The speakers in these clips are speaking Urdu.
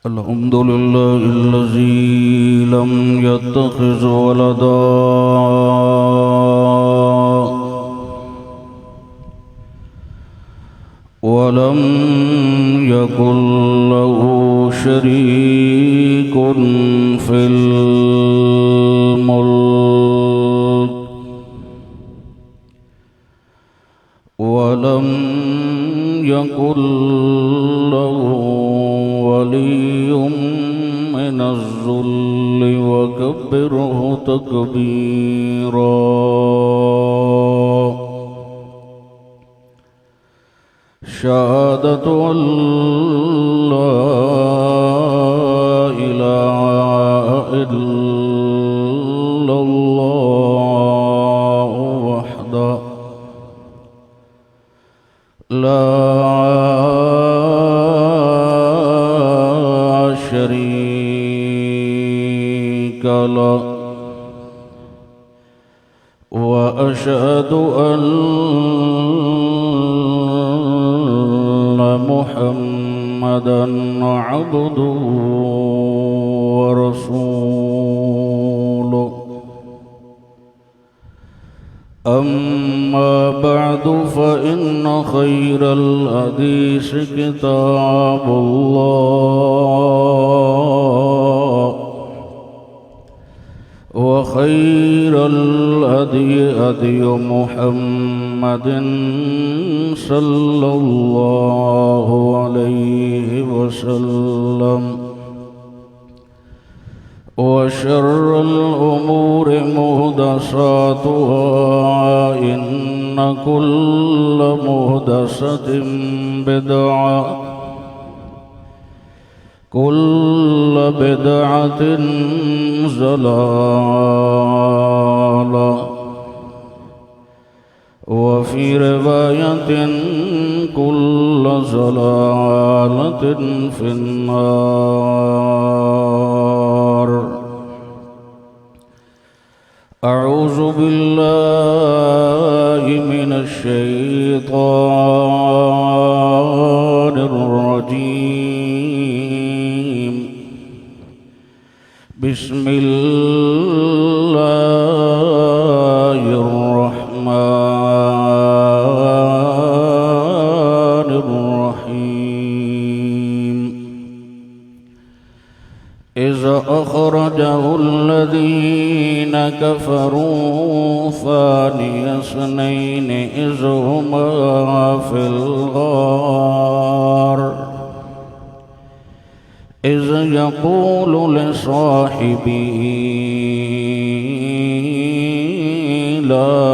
الحمد لله الذي لم يتخذ ولدا ولم يكن له شريك في الملك ولم يكن له ولي من الذل وكبره تكبيرا. شهادة أن لا إله إلا الله وحده لا شريك له وأشهد أن محمدًا عبده ورسوله. أما بعد فإن خير الحديث كتاب الله وخير الهدي هدي محمد صلى الله عليه وسلم وشر الأمور محدثاتها إن كل محدثة بدعة كل بدعة ضلالة وفي رواية كل ضلالة في النار. أعوذ بالله من الشيطان الرجيم. بسم الله الرحمن الرحيم. إذا أخرجه الذين كفروا ثاني اثنين إذ هما في الغار إذ يقول لصاحبه لا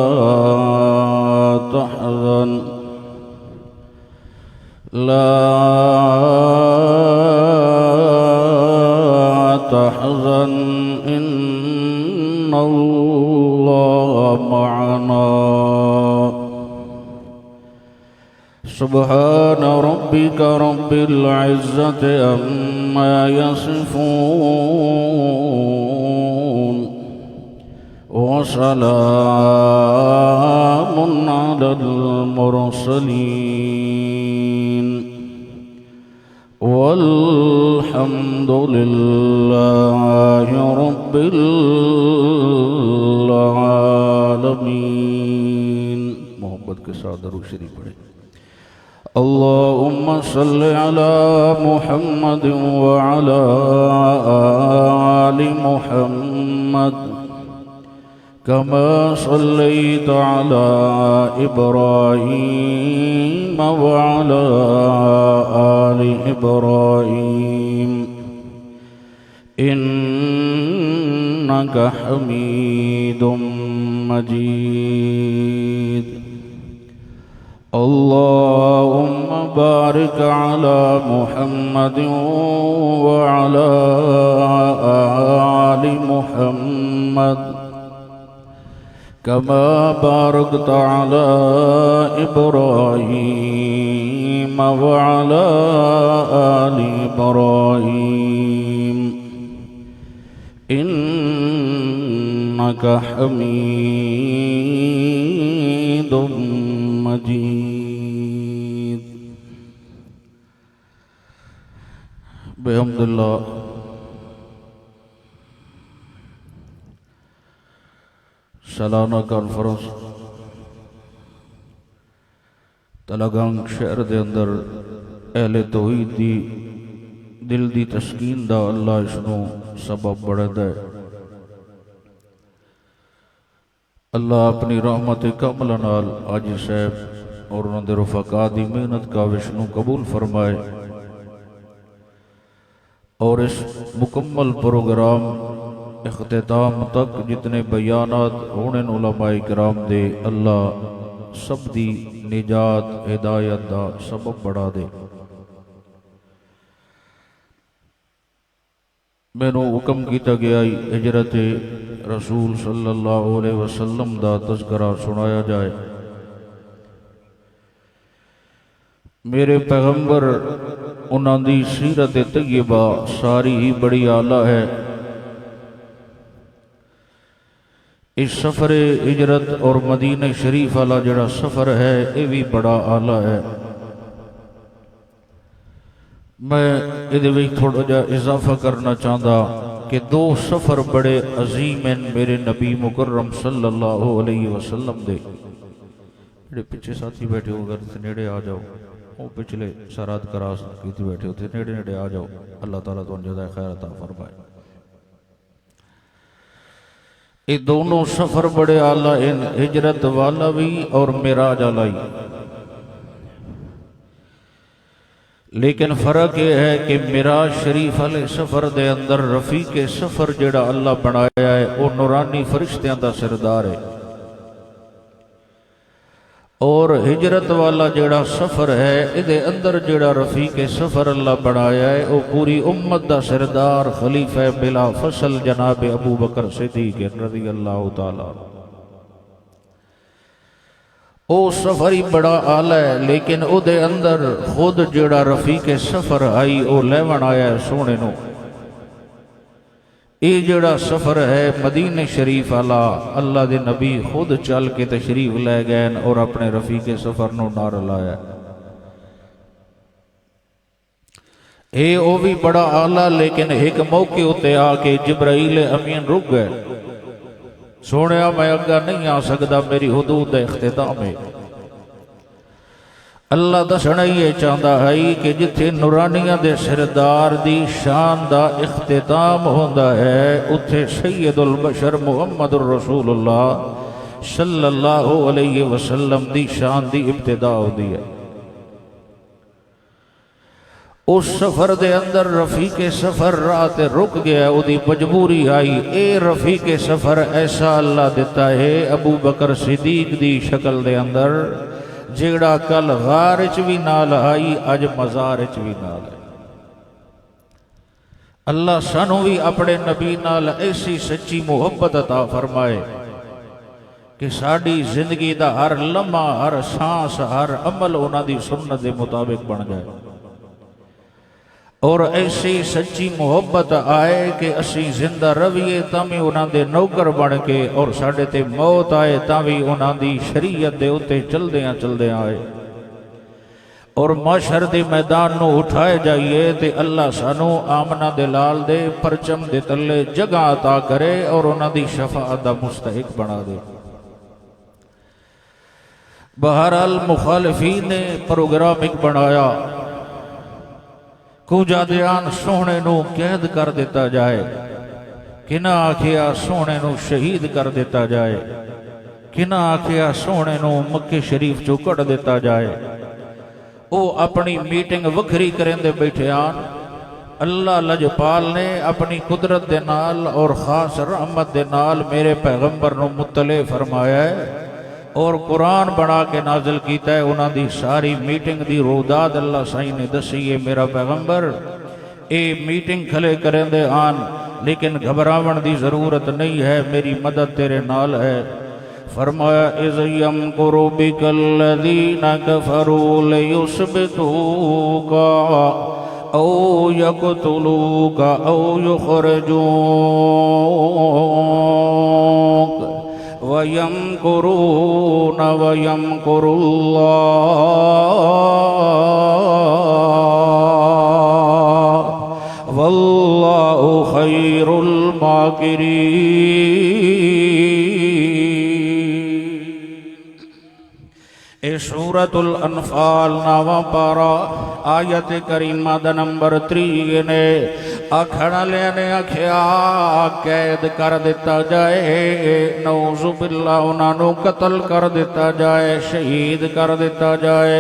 تحزن إن الله معنا. سبحان ربك رب العزة عما يصفون وسلام على المرسلين والحمد لله رب العالمين. محبت کے ساتھ درود شریف پڑھیں. اللهم صل على محمد وعلى آل محمد كما صليت على إبراهيم وعلى آل إبراهيم إنك حميد مجيد. اللهم بارك على محمد وعلى آل محمد كما باركت على إبراهيم وعلى آل إبراهيم إنك حميد مجيد. بحمد اللہ سالانہ کانفرنس تلگنگ شہر دے اندر اہل توحید دی دل دی تسکین دا اللہ اسنو سبب بڑھ دے اللہ اپنی رحمت کاملہ نال حاجی صاحب اور انہوں دے رفقا دی محنت کا وشنو قبول فرمائے اور اس مکمل پروگرام اختتام تک جتنے بیانات ہونے علماء کرام دے اللہ سب دی نجات ہدایت دا سبب بڑھا دے میں نو حکم کیتا گیا ہجرت رسول صلی اللہ علیہ وسلم دا تذکرہ سنایا جائے میرے پیغمبر انہاں دی سیرت طیبہ ساری ہی بڑی اعلیٰ ہے اس سفر ہجرت اور مدینہ شریف والا جڑا سفر ہے یہ بھی بڑا اعلیٰ ہے میں یہ تھوڑا جا اضافہ کرنا چاہتا کہ دو سفر بڑے عظیم ہیں میرے نبی مکرم صلی اللہ علیہ وسلم دے جڑے پیچھے ساتھی بیٹھے ہو اگر نیڑے آ جاؤ وہ پچھلے سرحد کراس کیتی بیٹھے ہوتے نیڑے نیڑے آ جاؤ اللہ تعالیٰ تو جزائے خیر عطا فرمائے یہ دونوں سفر بڑے اعلیٰ ہیں ہجرت والا بھی اور معراج والا ہی لیکن فرق یہ ہے کہ معراج شریف والے سفر دے اندر رفیق سفر جڑا اللہ بنایا ہے وہ نورانی فرشتیاں دا سردار ہے اور ہجرت والا جڑا سفر ہے ادھے اندر جڑا رفیق سفر اللہ بنایا ہے وہ پوری امت دا سردار خلیفہ بلا فصل جناب ابو بکر صدیق رضی اللہ تعالیٰ او سفر ہی بڑا اعلیٰ ہے لیکن او دے اندر خود جڑا رفیق سفر آئی او لیون آیا ہے سونے نو یہ جڑا سفر ہے مدینہ شریف اللہ دے نبی خود چل کے تشریف لے گئے اور اپنے رفیق سفر نو نار لایا اے او بھی بڑا اعلیٰ لیکن ایک موقع ہوتے آ کے جبرائیل امین رک گئے سونے میں اگا نہیں آ سکتا میری حدود اختتام ہے اللہ دسنا یہ چاہتا ہے کہ جتھے نورانیاں دے سردار دی شان دا اختتام ہوندا ہے اتھے سید البشر محمد الرسول اللہ صلی اللہ علیہ وسلم دی شان دی ابتدا ہوندی ہے اس سفر دے اندر رفیق سفر رات رک گیا او دی مجبوری آئی اے رفیق سفر ایسا اللہ دیتا ہے ابو بکر صدیق دی شکل دے اندر جیڑا کل غارچ بھی نال آئی اج مزارچ بھی نال ہے اللہ سانو بھی اپنے نبی نال ایسی سچی محبت عطا فرمائے کہ ساڑی زندگی دا ہر لمحہ ہر سانس ہر عمل انہاں دی سنت دے مطابق بن جائے اور ایسی سچی محبت آئے کہ اسی زندہ رویے تامی انہاں دے نوکر بن کے اور ساڑھے تے موت آئے تامی انہاں دی شریعت دے اتے چل دیا آئے اور معاشر دے میدان نو اٹھائے جائیے تے اللہ سانو آمنہ دلال دے پرچم دے تلے جگہ عطا کرے اور انہاں دی شفاعت دا مستحق بنا دے بہرحال مخالفین نے پروگرام ایک بنایا کوجا دیان سونے نو قید کر دیتا جائے کنا آکھیا سونے نو شہید کر دیتا جائے کنا آکھیا سونے نو مکہ شریف چو کٹ دیتا جائے او اپنی میٹنگ وکھری کریں دے بیٹھے آن اللہ لجپال نے اپنی قدرت دے نال اور خاص رحمت دے نال میرے پیغمبر نو مطلع فرمایا ہے اور قرآن بنا کے نازل کیتا ہے انہاں دی ساری میٹنگ دی روداد اللہ سائیں نے دسی ہے میرا پیغمبر اے میٹنگ کھلے کریں دے آن لیکن گھبراون دی ضرورت نہیں ہے میری مدد تیرے نال ہے فرمایا اذ یمکر بک الذین کفروا لیثبتوک او یقتلوک او یخرجوک وَيَمْكُرُونَ وَيَمْكُرُ اللَّهُ واللہ خیر الماکرین۔ اے سورۃ الانفال نواں پارا آیت کریمہ دا نمبر 3 نے آکھن والے نے آکھیا قید کر دیتا جائے، نعوذ باللہ انہاں نوں قتل کر دیتا جائے، شہید کر دیتا جائے،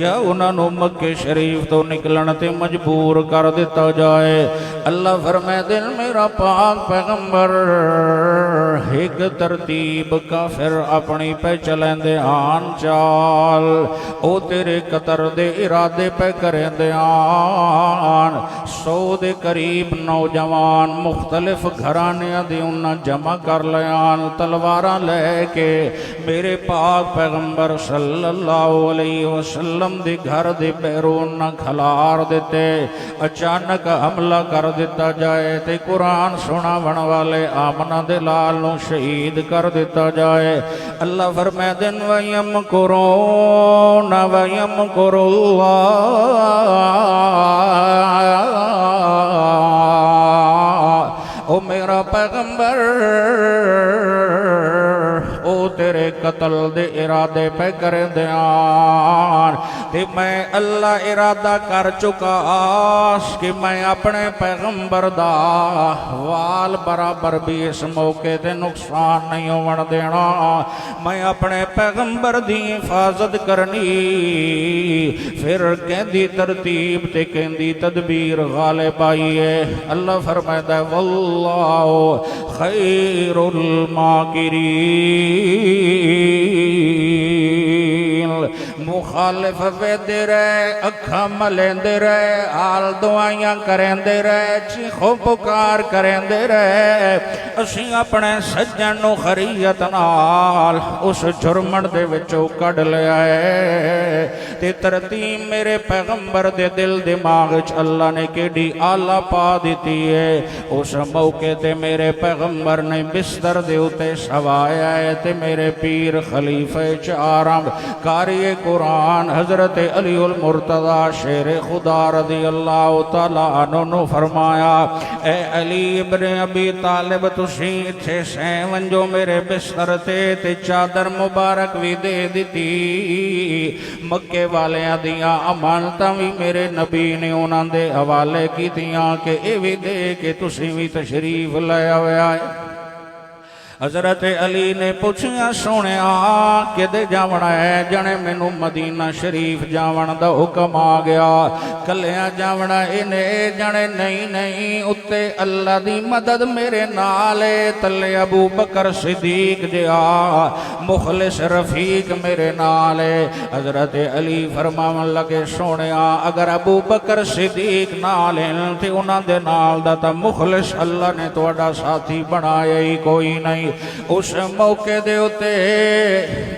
یا انہاں نوں مکے شریف تو نکلن تے مجبور کر دیتا جائے۔ اللہ فرمائے دل میرا پاک پیغمبر ایک ترتیب کافر اپنی پہ چلیندے آن چال، او تیرے قطر دے ارادے پہ کریندے آن۔ 100 دے قریب نوجوان مختلف گھرانیاں دی انہاں جمع کر لیان، تلواراں لے کے میرے پاک پیغمبر صلی اللہ علیہ وسلم دی گھر دی بیرون نہ کھلار دیتے، اچانک حملہ کر دیتا جائے تے قرآن سناون والے آمنہ دے لال نو شہید کر دیتا جائے۔ اللہ فرمائے دن وَيَمْكُرُونَ وَيَمْكُرُ اللَّهُ۔ او میرا پیغمبر او تیرے قتل دے ارادے پہ کرے دیان، تے میں اللہ ارادہ کر چکا آس کہ میں اپنے پیغمبر دا وال برابر بھی اس موقع تے نقصان نہیں ہون دینا۔ میں اپنے پیغمبر دی حفاظت کرنی، پھر کہندی ترتیب تے کہندی تدبیر غالب آئی ہے۔ اللہ فرمائے دے واللہ خیر الماکرین۔ مخالف ویدے رہے، اکھاں ملیندے رہے، آل دعائیاں کریندے رہے، چیخو پکار کریندے رہے، اسی اپنے سجن نو خریت نال اس جرمن دے وچوں کڈ لیا ہے۔ تے ترتیب میرے پیغمبر دے دل دماغ وچ اللہ نے کیڑی آلہ پا دیتی ہے۔ اس موقع تے میرے پیغمبر نے بستر دے اتے سوایا ہے تے میرے پیر خلیفہ چارم قاری قرآن حضرت علی المرتضی شیر خدا رضی اللہ تعالیٰ عنہ فرمایا، اے علی ابن ابی طالب تسی اتھے سیون جو میرے بستر تے چادر مبارک بھی دے دیتی، مکے والیاں دیاں امانتاں بھی میرے نبی نے انہاں دے حوالے کی دیاں کہ اے بھی دے کہ تسی بھی تشریف لے آئے آئے۔ حضرت علی نے پوچھیا سونے کہ دے جاونا ہے؟ جانے مینوں مدینہ شریف جاون دا حکم آ گیا، کلیاں جاونا انہیں جانے نہیں اتے اللہ دی مدد میرے نالے، تلے ابو بکر صدیق جا مخلص رفیق میرے نالے۔ حضرت علی فرماون لگے سونے اگر ابو بکر صدیق نالے تے انہاں دے نال دا تا مخلص اللہ نے تواڈا ساتھی بنایا ہی کوئی نہیں۔ اس موقع دے ہوتے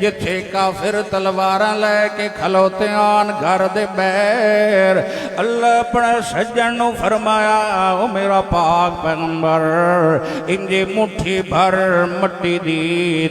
جتھے کافر تلواراں لے کے کھلوتے آن گھر دے بیر، اللہ اپنے سجن نو فرمایا، او میرا پاک پیغمبر انجے مٹھی بھر مٹی دی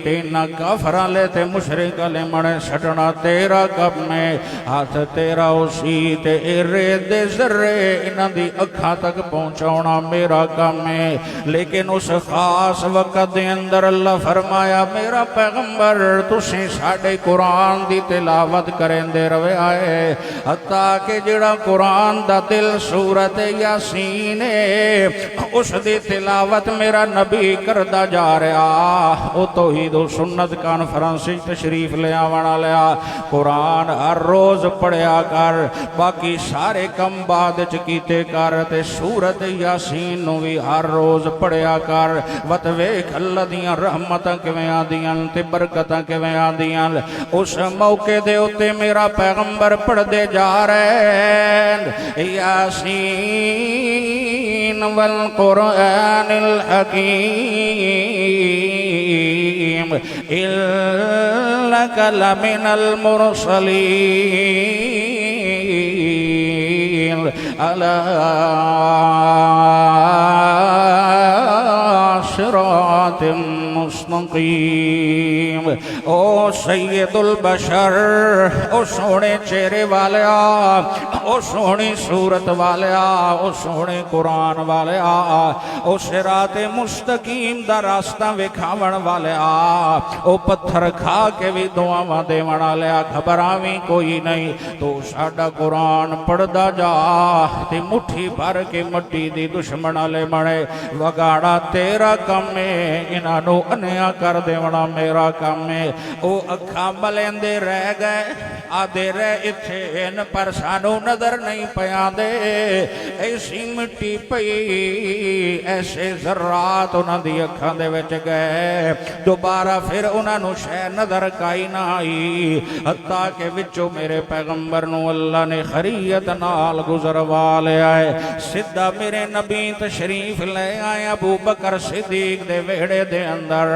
تے نہ کافراں لے تے مشرک لے منے سٹنا تیرا کم میں، ہاتھ تیرا اسی تے ارے دے ذرے انہاں دی اکھاں تک پہنچاونا میرا کم ہے۔ لیکن اس خاص وقت دے اندر اللہ فرمایا، میرا پیغمبر تسی ساڑھے قرآن دی تلاوت کریں دے روے آئے، حتیٰ کہ جڑا قرآن دا دل سورت یاسین اس دی تلاوت میرا نبی کردہ جا رہا، او توحید و سنت کانفرنسی تشریف لے آوانا لیا، قرآن ہر روز پڑھیا کر، باقی سارے کم بعد چکیتے کر، تے سورت یاسین نو بھی ہر روز پڑھیا کر، وطویک اللہ دیاں رحمتاں کیویں آندیاں تے برکتاں کیویں آندیاں۔ اس موقع دے اوتے میرا پیغمبر پڑھ دے جا رہے ہیں، یاسین والقرآن الحکیم انک لمن المرسلین علی صراط المستقیم۔ او سید البشر، او سونے چہرے والیا، او سونی صورت والیا، او سونے قرآن والیا، او صراط مستقیم دا راستہ وکھاون والیا، او پتھر کھا کے بھی دعاواں دیون والیا، گھبراویں کوئی نہیں، تو ساڈا قرآن پڑھدا جا تے مٹھی بھر کے مٹی دی دشمن والے بنے، وگاڑا تیرا کم ہے، انہاں نو انیا کر دیونا میرا کم ہے۔ او اکھاں ملیندے رہ گئے، آدھے رہ اتھین پر سانو نظر نہیں پیاں دے، ایسی مٹی پئی، ایسے ذرات انہاں دی اکھاں دے وچ گئے، دوبارہ پھر انہاں نو شے نظر کائی نہ آئی، حتیٰ کہ وچوں میرے پیغمبر نو اللہ نے خریت نال گزروا لے آئے، سدھا میرے نبی تشریف لے آئے ابو بکر صدیق دے ویڑے دے اندر،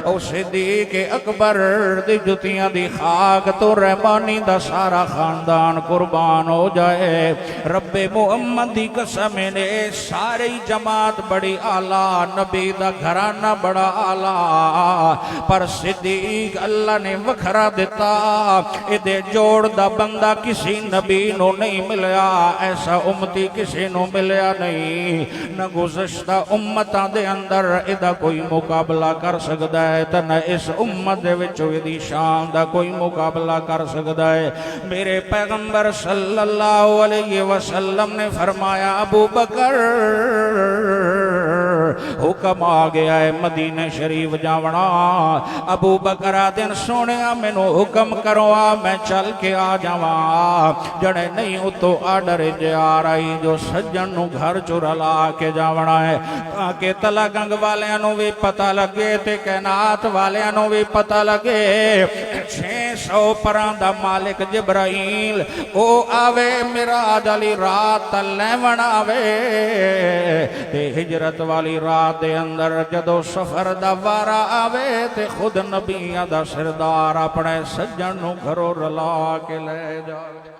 او صدیق اکبر دی جتیاں دی خاک تو رحمانی دا سارا خاندان قربان ہو جائے، رب محمد دی قسم نے ساری جماعت بڑی آلہ، نبی دا گھرانہ بڑا آلہ، پر صدیق اللہ نے وکھرا دیتا، ادھے جوڑ دا بندہ کسی نبی نو نہیں ملیا، ایسا امتی کسی نو ملیا نہیں، نہ گزشتہ امتاں دے اندر ادھا کوئی مقابلہ کر سکتا ہے، تے نہ اس امت دے وچوں ادھی شان دا کوئی مقابلہ کر سکتا ہے۔ میرے پیغمبر صلی اللہ علیہ وسلم نے فرمایا ابو بکر حکم آ گیا ہے مدینہ شریف جاونا، ابو بکر دن سونے مینوں حکم کرو میں چل کے آ جاواں، جڑے نہیں اتو آڈر جے آ رہی جو سجن نو گھر چرلا کے جاونا ہے، تاکہ تلا گنگ والیاں نو بھی پتہ لگے تے کائنات والیاں نو بھی پتہ لگے، 600 پران دا مالک جبرائیل او آوے معراج والی رات لیون آوے، تے ہجرت والی رات دے اندر جدو سفر دا وارا آوے تے خود نبیاں دا سردار اپنے سجن نو گھروں رلا کے لے جائے۔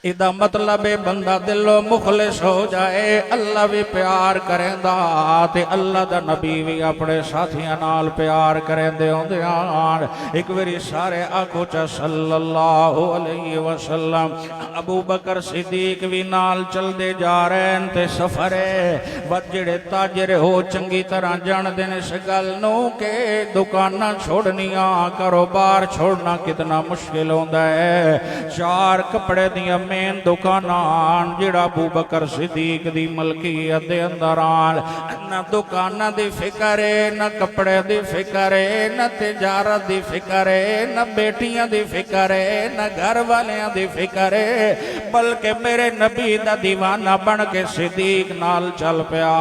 ادا مطلب بندہ دلو مخلص ہو جائے، اللہ بھی پیار کریں دا تے اللہ دا نبی بھی اپنے ساتھیاں نال پیار کریں دے ہوں دیان۔ ایک ویری سارے آکھو چا صلی اللہ علیہ وسلم، ابو بکر صدیق بھی نال چل دے جا رہے ہیں تے سفرے وجڑے تاجر ہو چنگی طرح جان دینے سے گل نو کہ دکانہ چھوڑنیاں کاروبار چھوڑنا کتنا مشکل ہوندہ ہے، 4 کپڑے دیا مین دکانان جڑا ابو بکر صدیق دی ملکیت دے اندران، نہ دکانہ دی فکر ہے، نہ کپڑے دی فکر ہے، نہ تجارت دی فکر ہے، نہ بیٹیاں دی فکر ہے، نہ گھر والیاں دی فکر ہے، بلکہ میرے نبی دا دیوانہ بن کے صدیق نال چل پیا،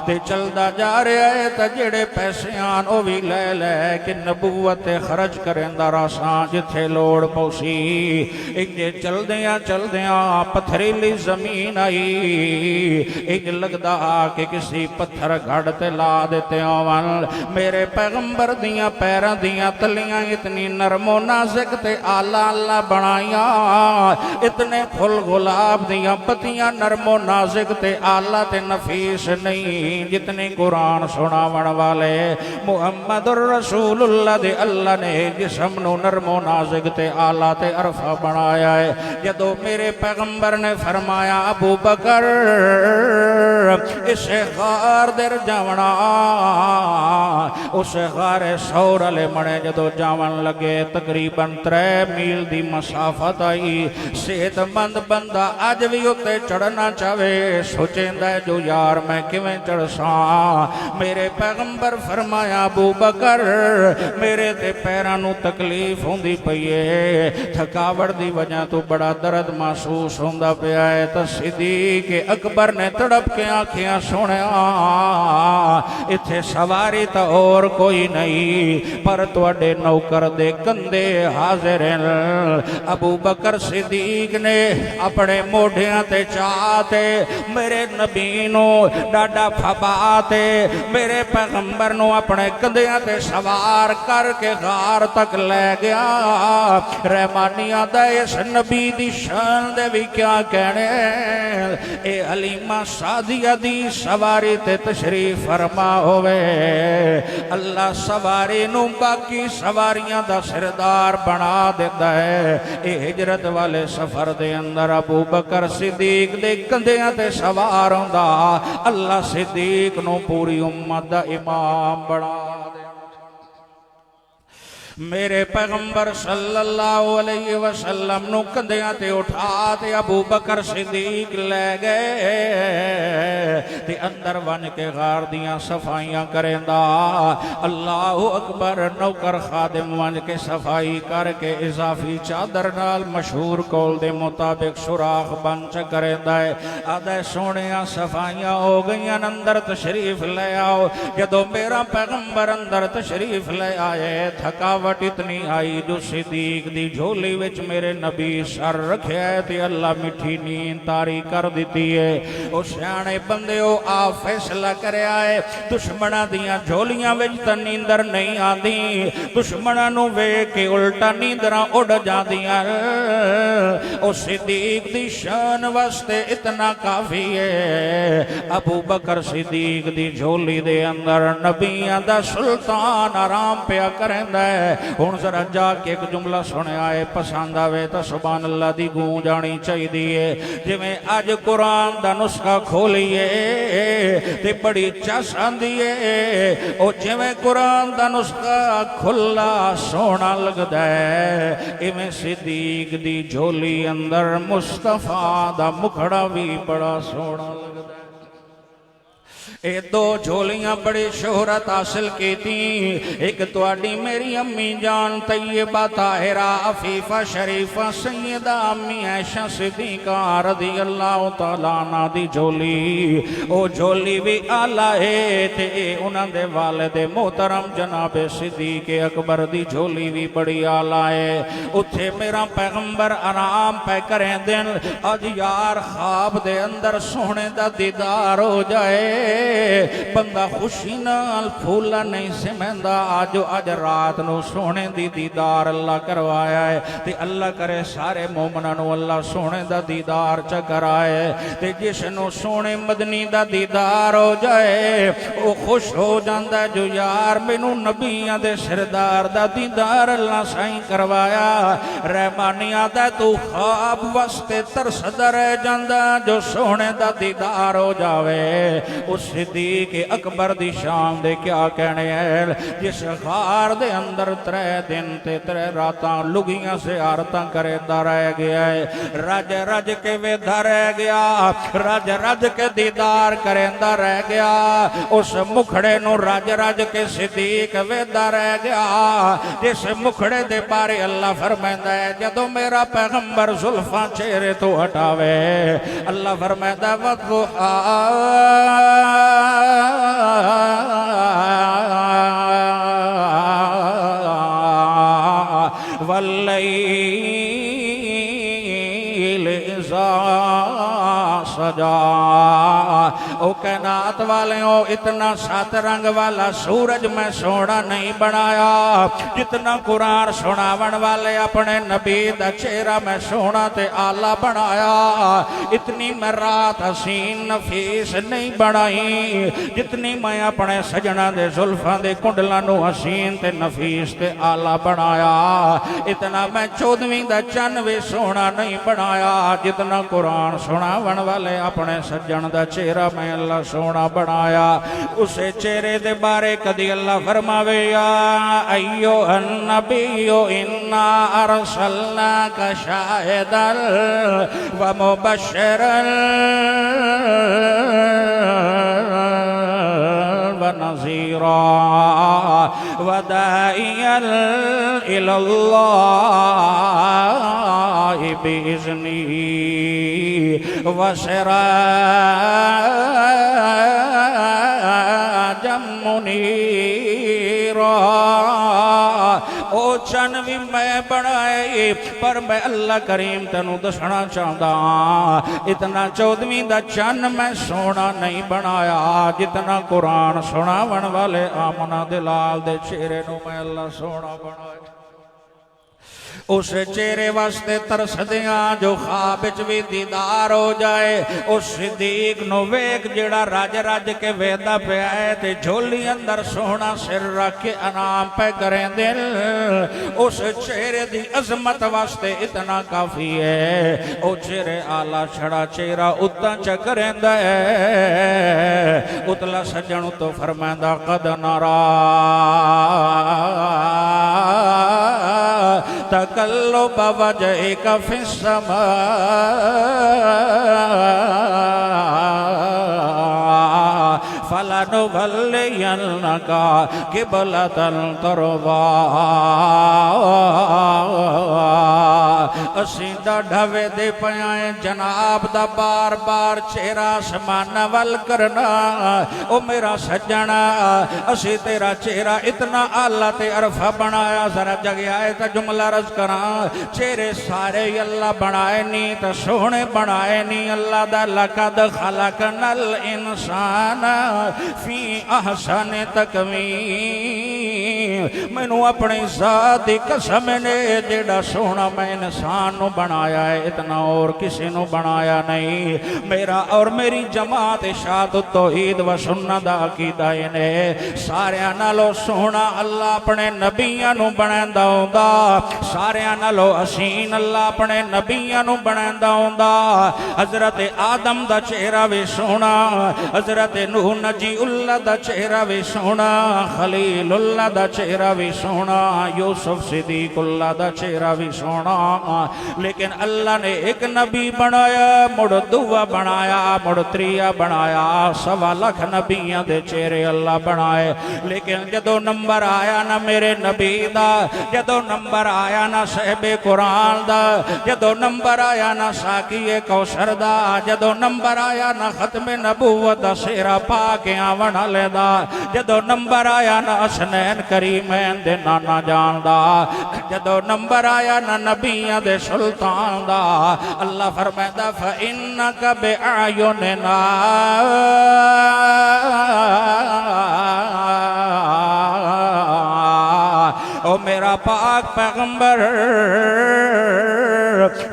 تے چل دا جا رہے ہے تا جڑے پیسے آن او بھی لے لے کہ نبوت خرچ کریں دا راسان جتھے لوڑ پوسی، ایک جے چل دیاں پتھریلی زمین آئی، ایک لگدا کہ کسی پتھر گھڑ تے لا دیتے آوان، میرے پیغمبر دیاں پیران دیاں تلیاں اتنی نرم و نازک تے آلہ اللہ بنائیاں، اتنے پھل گلاب دیاں پتیاں نرم و نازک تے آلہ تے نفیس نہیں جتنے قرآن سناون والے محمد الرسول اللہ دے اللہ نے جسم نو نرم و نازک تے آلہ تے عرفہ بنایا ہے۔ جدو میرے پیغمبر نے فرمایا ابو بکر اسے غار در جاونا، اسے غار سور علی منے جدو جاون لگے تقریباً 3 میل دی مسافت آئی، صحت مند بندہ آج بھی ہوتے چڑھنا چاہے سوچیں دے جو یار میں کیویں چڑھساں، میرے پیغمبر فرمایا ابو بکر میرے تے پیرانو تکلیف ہوندی پئیے، تھکاوٹ دی وجہ تو بڑا درد محسوس ہوندا پیا ہے، تو صدیق اکبر نے تڑپ کے آنکھیاں سنیا اتھے سواری تا اور کوئی نہیں پر توڑے نوکر دے کندے حاضر ہیں۔ ابو بکر صدیق نے اپنے موڑھیاں تے چاہتے میرے نبی نو ڈاڈا پھباتے میرے پیغمبر نو اپنے کندیاں تے سوار کر کے غار تک لے گیا، رحمانیہ دا اس نبی دی شان دے بھی کیا کہنے اے حلیمہ سعدیہ دی سواری تے تشریف فرما ہوئے اللہ سواری نو باقی سواریاں دا سردار بنا دیتا ہے اے ہجرت والے سفر دے اندر ابو بکر صدیق دے کندیاں تے سوار ہوندا اللہ صدیق نو پوری امت دا امام بنا دے میرے پیغمبر صلی اللہ علیہ وسلم نو کندیاں تے اٹھا تے ابو بکر صدیق لے گئے تے اندر ون کے غار دیاں صفائیاں کریندا اللہ اکبر نوکر خادم ون کے صفائی کر کے اضافی چادر نال مشہور قول دے مطابق سوراخ بنچ کریندا ہے آدھے سونیاں صفائیاں ہو گئیاں اندر تشریف لے آؤ جدو میرا پیغمبر اندر تشریف لے آئے تھکاوٹ اتنی آئی جو صدیق دی جھولی وچ میرے نبی سر رکھے ہے تے اللہ مٹھی نیند تاری کر دیتی ہے او سیانے بندے او آ فیصلہ کرے آئے دشمنہ دیاں جھولیاں وچ تا نیندر نہیں آدھی دشمنہ نو وے کے الٹا نیندراں اڑ جاندیاں او صدیق دی شان واسطے اتنا کافی ہے ابو بکر صدیق دی جھولی دے اندر نبیاں دا سلطان آرام پیا کریندا ہے ہن ذرا جا کے ایک جملہ سنے آئے پسند آوے تو سبحان اللہ دی گوں جانی چاہی دیئے جی میں آج قرآن دا نسخہ کھولیے تے بڑی چاسان دیئے او جی میں قرآن دا نسخہ کھلا سونا لگ دے ایمیں صدیق دی جھولی اندر مصطفیٰ دا مکھڑا بھی بڑا سونا لگ دے اے دو جھولیاں بڑی شہرت حاصل کی تھی ایک تواڈی میری امی جان طیبہ طاہرہ عفیفہ شریفہ سیدہ امی عائشہ صدیقہ رضی اللہ تعالیٰ عنہ دی جھولی او جھولی بھی آلہ ہے تے انہاں دے والد محترم جناب صدیق اکبر دی جھولی بھی بڑی آلہ ہے اتھے میرا پیغمبر آرام پہ کریں دن آج یار خواب دے اندر سونے دا دیدار ہو جائے بندہ خوشی نال پھولا نہیں سمیندا آج رات نو سونے دی دیدار اللہ کروایا ہے تے اللہ کرے سارے مومناں نو اللہ سونے دا دیدار چا کرائے تے جس نو سونے مدنی دا دیدار ہو جائے او خوش ہو جاندا جو یار مینوں نبیاں دے سردار دا دیدار اللہ سائیں کروایا رحمانیاں دا تو خواب واسطے ترسدا رہ جاندا جو سونے دا دیدار ہو جاوے اس صدیق اکبر دی شان دے کیا کہنے ہیں جس غار دے اندر 3 دن تے 3 راتاں لگیاں سے آرتاں کرے دا رہ گیا ہے رج رج کے ویدھا رہ گیا رج رج کے دیدار کرے دا رہ گیا اس مکھڑے نو رج رج کے صدیق ویدھا رہ گیا جس مکھڑے دے بارے اللہ فرمائندہ ہے جدو میرا پیغمبر زلفاں چہرے تو ہٹاوے اللہ فرمائندہ وَضُحَا واللیل اذا سجا او کائنات والے ہو اتنا 7 رنگ والا سورج میں سونا نہیں بنایا جتنا قرآن سناون والے اپنے نبی دا چہرہ میں سونا تے آلہ بنایا اتنی میں رات حسین نفیس نہیں بنائی جتنی میں اپنے سجنہ دے زلفاں دے کنڈلاں نو حسین تے نفیس تے آلہ بنایا اتنا میں 14ویں دا چن بھی سونا نہیں بنایا جتنا قرآن سناون والے اپنے سجن دا چہرہ میں اللہ سونا بنایا اسے چہرے دے بارے کدی اللہ فرماوے یا ایوہ النبیو انا ارسلناک شاہدا و مبشرا و نذیرا و داعیا الی اللہ بإذنہ و سراجا منیرا او چن بھی میں بنائے پر میں اللہ کریم تنو دسنا چاہتا اتنا 14ویں دا چن میں سونا نہیں بنایا جتنا قرآن سناون والے آمنہ دلال دے چہرے نو میں اللہ سونا بنایا اس چہرے واسطے ترسدیاں جو خواب وچ وی دیدار ہو جائے اس صدیق نو ویکھ جڑا رج رج کے ویدا پیا ہے تے جھولی اندر سونا سر رکھ کے انعام پہ کریں دل اس چہرے دی عظمت واسطے اتنا کافی ہے او چہرے آلہ چھڑا چہرہ اتنا چکریں دے اتلا سجن تو فرمائندہ قد نرا تقلب وجهك في السماء فلنولينك قبلة ترضاها اسی دا ڈھوے دے پیائیں جناب دا بار بار چہرہ آسمان وال کرنا او میرا سجنا اسی تیرا چہرہ اتنا آلہ تے عرفہ بنایا ذرا جگہ آئے تا جملہ رز کران چہرے سارے اللہ بنائے نہیں تا سونے بنائے نہیں اللہ دا لقد خلقنا الانسان فی احسن تقویم میں نو اپنی ذات دی قسم نے جڑا سونا میں انسان نو بنایا ہے اتنا اور کسی نو بنایا نہیں میرا اور میری جماعت اشاعت توحید و سنت دا عقیدہ نے سارے نالو سونا اللہ اپنے نبیاں نو بنائندا ہوندا سارے نالو حسین اللہ اپنے نبیاں نو بنائندا ہوندا حضرت آدم دا چہرہ وی سونا حضرت نوح نجی اللہ دا چہرہ وی سونا خلیل اللہ دا چہرہ وی سونا یوسف صدیق اللہ دا چہرہ وی سونا لیکن اللہ نے ایک نبی بنایا مڑ دوا بنایا مڑ تریا بنایا 1.25 لاکھ نبیاں دے چہرے اللہ بنائے لیکن جدو نمبر آیا نا میرے نبی دا جدو نمبر آیا نا صحب قرآن دا جدو نمبر آیا نا ساکی کوثر دا جدو نمبر آیا نا ختم نبوت دا سیرہ پاک آون والے دا جدو نمبر آیا نا حسنین کریمین دے نانا جان دا جدو نمبر آیا نا نبیاں دے سلطان دا اللہ فرمائدہ فَإِنَّكَ بِأَعْيُنِنَا او میرا پاک پیغمبر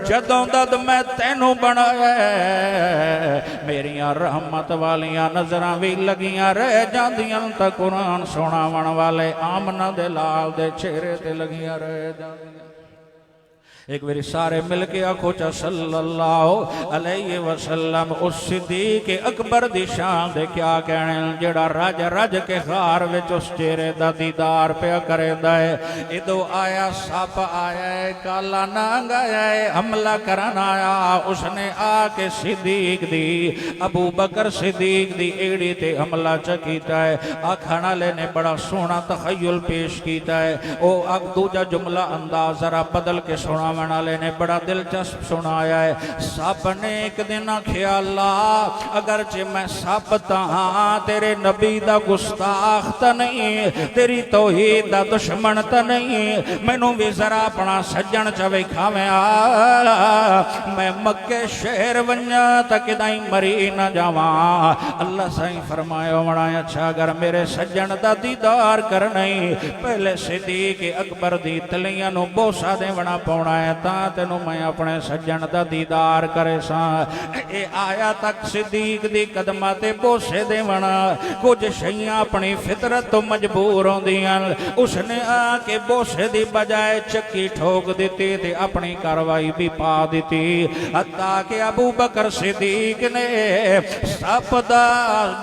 جدوں دد میں تینوں بنایا میریاں رحمت والیاں نظراں بھی لگیاں رہ جاندیاں تا قرآن سناون والے آمنہ دے لال دے چہرے تے لگیاں رہ جاندیاں ایک میری سارے مل کے آنکھو چا صلی اللہ علیہ وسلم اس صدیق اکبر دی شان دے کیا کہنے جڑا رج رج کے خار وچ اس چہرے دا دیدار پہ کرے دائے ادو آیا ساپ آیا ہے کالا نانگ آیا ہے حملہ کرن آیا اس نے آ کے صدیق دی ابو بکر صدیق دی ایڑی تے حملہ چکیتا ہے آکھانا لینے بڑا سونا تخیل پیش کیتا ہے او اگ دوجہ جملہ انداز ذرا بدل کے سونا منالے نے بڑا دلچسپ سنایا ہے سب نے ایک دن آکھیا اللہ اگرچہ میں سابتا ہاں تیرے نبی دا گستاخ تا نہیں تیری توحید دا دشمن تا نہیں میں نو بھی ذرا اپنا سجن چوے کھاویں میں مکہ شہر ونیا تک دائیں مری نہ جاواں اللہ سائیں فرمایا وڑایا اچھا اگر میرے سجن دا دیدار کرنئی پہلے صدیق اکبر دی تلیاں نو بوسا دے وڑا پونا ہے تا تینو میں اپنے سجن دا دیدار کرے ساں اے آیا تک صدیق دی قدمات بوسے دے ونا کچھ شیعہ اپنی فطرت تو مجبور ہوں دیاں اس نے آ کے بوسے دی بجائے چکی ٹھوک دیتی تھی اپنی کاروائی بھی پا دیتی حتیٰ کہ ابو بکر صدیق نے سب دا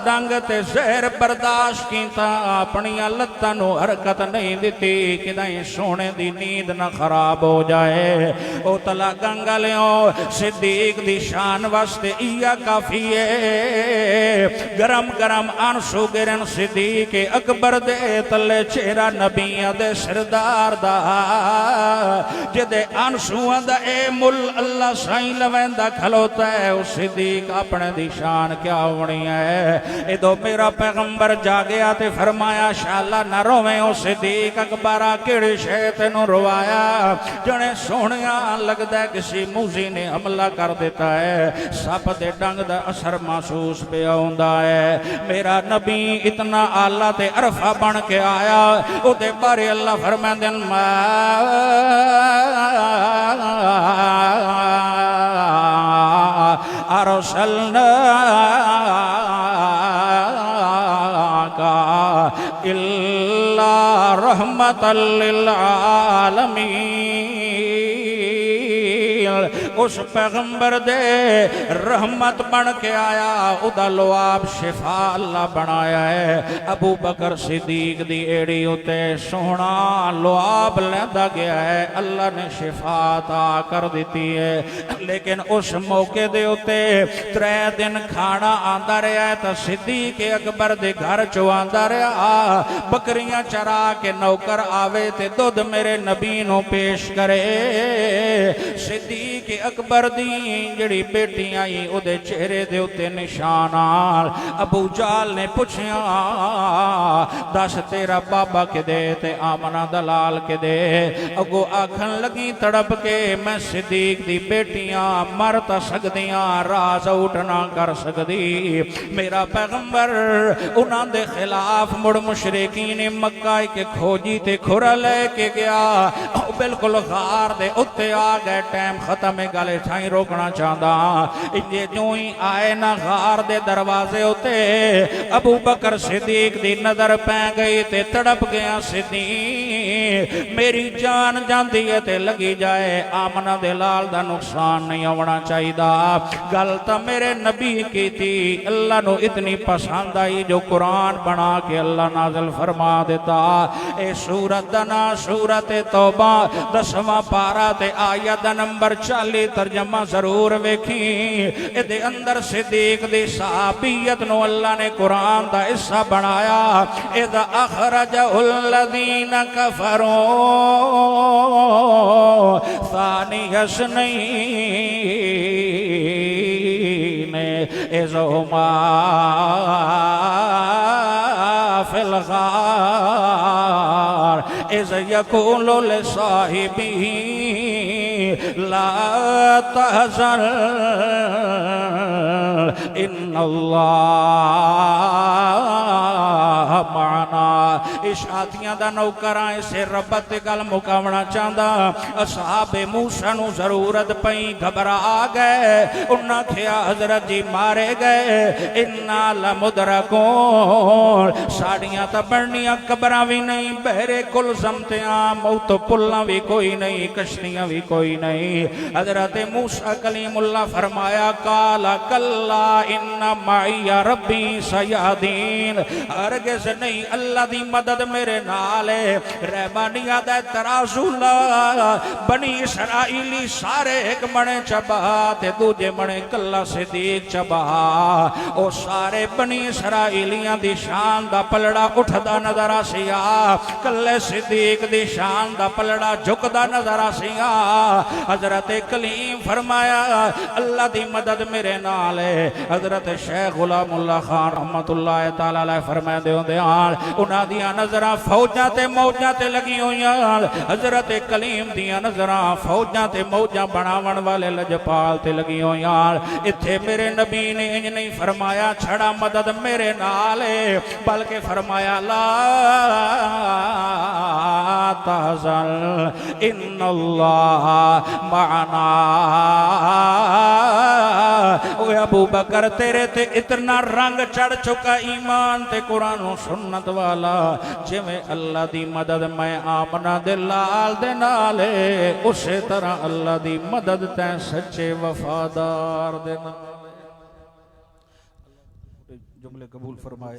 ڈنگ تے زہر برداشت کی تا اپنی لتاں نو حرکت نہیں دیتی کہ دائیں سونے دی نیند نہ خراب ہو جائے او تلا گنگلیوں صدیق دی شان واسطے ایا کافی ہے گرم گرم آنسو گرن صدیق اکبر دے تلے چہرہ نبیاں دے سردار دا جدے آنسو دا اے مل اللہ سائیں لویندہ کھلوتا ہے اس صدیق اپنے دی شان کیا ہونی ہے ادو میرا پیغمبر جاگیا تے فرمایا شاءاللہ نہ رویں او صدیق اکبرہ کیڑی شیطن روایا جنے سو سونیا لگتا ہے کسی موزی نے حملہ کر دیتا ہے سپ دے ڈنگ دا اثر محسوس پہ آوندا ہے میرا نبی اتنا آلہ تے عرفہ بن کے آیا او دے بارے اللہ فرمائے ارسلناک الا رحمت للعالمین اس پیغمبر دے رحمت بن کے آیا ادا لواب شفا اللہ بنایا ہے ابو بکر صدیق دی ایڑی ہوتے سونا لواب لیندہ گیا ہے اللہ نے شفا عطا کر دیتی ہے لیکن اس موقع دے ہوتے 3 دن کھانا آندہ رہا ہے تو صدیق اکبر دے گھر چو آندہ رہا بکریاں چرا کے نوکر آوے تے دودھ میرے نبی نو پیش کرے صدیق اکبر دی جڑی بیٹی آئی او دے چہرے دے اتے نشانال ابو جال نے پوچھیا دس تیرا بابا کے دے تے آمنہ دلال کے دے اگو آکھن لگی تڑپ کے میں صدیق دی بیٹیاں مرتا سکدیاں راز اٹھنا کر سکدی میرا پیغمبر انہاں دے خلاف مڑ مشرقین مکہ کے کھوجی تے کھرا لے کے گیا بالکل غار دے اتے آ گئے ٹائم ختم گالے چھائیں روکنا چاہتا یہ جو ہی آئے نہ غار دے دروازے ہوتے ابو بکر صدیق دی نظر پہ گئی تے تڑپ گیا صدیق میری جان جاندی ہے تے لگی جائے آمنہ دلال دا نقصان نہیں ہونا چاہیے غلطہ میرے نبی کی تھی اللہ نو اتنی پسند آئی جو قرآن بنا کے اللہ نازل فرما دیتا اے سورت دنا سورت توبہ 10واں پارا تے آیت نمبر 40 ترجمہ ضرور ویکھی دے اندر صدیق دی صحابیت نو اللہ نے قرآن دا حصہ بنایا اذا اخرجہ الذین کفروا ثانی اثنین اذ ہما فی الغار اذ یقول لصاحبہ لا تحزن ان اللہ معنا اشارتیاں دا نوکران اسے ربط گل مکاونا چاہتا اصحاب موسیٰ نو ضرورت پہیں گھبرا گئے انہاں کھیا حضرت جی مارے گئے انہا لمدرکون ساڑیاں تا بڑھنیاں قبرہ بھی نہیں بہرے کل سمتیاں موت پلنا بھی کوئی نہیں کشتیاں بھی کوئی نہیں حضرت موسیٰ کلیم اللہ فرمایا کالا کلا ان معی ربی سیادین ہرگز نہیں اللہ دی مدد میرے نالے رحمانیہ دے ترازو اللہ بنی اسرائیلی سارے ایک منے چبا تے دوجے منے کلا صدیق چبا او سارے بنی اسرائیلیاں دی شان دا پلڑا اٹھدا نظر آسیا کلے صدیق دی شان دا پلڑا جھکدا نظر آسیا حضرت کلیم فرمایا اللہ دی مدد میرے نالے حضرت شیخ غلام اللہ خان رحمت اللہ تعالیٰ فرمائے دیوں دیان انہاں دیاں نظران فوجاں تے موجاں تے لگی ہویاں حضرت کلیم دیاں نظران فوجاں تے موجاں بناون والے لجپال تے لگی ہویاں اتھے میرے نبی نے انج نہیں فرمایا چھڑا مدد میرے نالے بلکہ فرمایا لا تحزن ان اللہ معنا اوہ ابو بکر تیرے تے اتنا رنگ چڑھ چکا ایمان تے قرآن و سنت والا جویں اللہ دی مدد میں آمنہ دلال دے نالے اسی طرح اللہ دی مدد تے سچے وفادار دے نالے جملے قبول فرمائے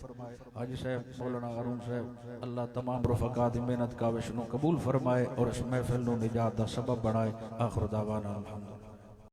حاجی صاحب مولانا ارون صاحب اللہ تمام رفقا دی محنت کاوش نو قبول فرمائے اور اس محفل نو نجات دا سبب بنائے آخر دعوانا الحمدللہ